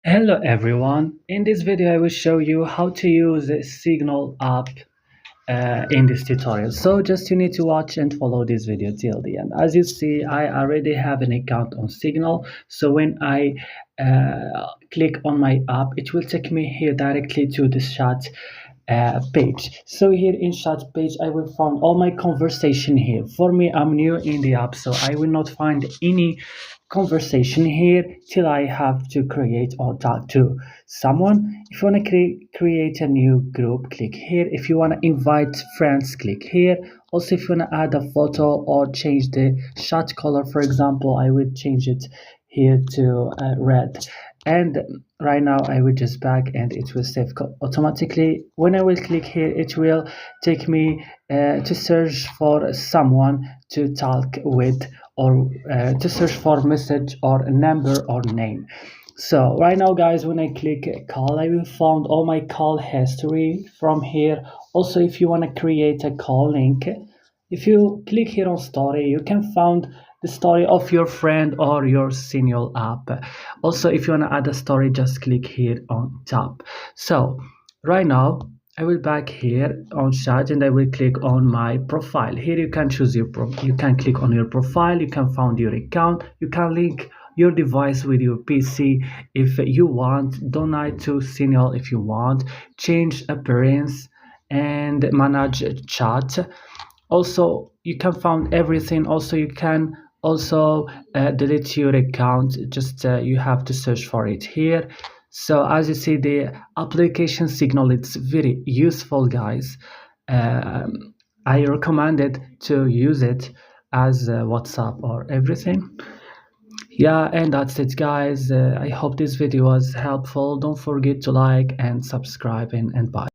Hello everyone, in this video I will show you how to use the Signal app in this tutorial. So just you need to watch and follow this video till the end. As you see, I already have an account on Signal, so when I click on my app, it will take me here directly to the chat page. So here in chat page I will find all my conversation here. For me, I'm new in the app, so I will not find any conversation here till I have to create or talk to someone. If you want to create a new group, click here. If you want to invite friends, click here. Also, if you want to add a photo or change the chat color, for example, I will change it here to red. And right now I will just back and it will save automatically. When I will click here, it will take me to search for someone to talk with, or to search for message or a number or name. So right now guys, when I click call, I will find all my call history from here. Also, if you want to create a call link, if you click here on story, you can find the story of your friend or your Signal app. Also, if you want to add a story, just click here on top. So right now I will back here on chat and I will click on my profile. Here you can choose your you can click on your profile, you can find your account, you can link your device with your PC if you want, donate to Signal if you want, change appearance and manage chat. Also, you can find everything. Also, you can also delete your account. Just you have to search for it here. So as you see, the application Signal, it's very useful, guys. I recommend it to use it as WhatsApp or everything. Yeah, and that's it, guys. I hope this video was helpful. Don't forget to like and subscribe, and bye.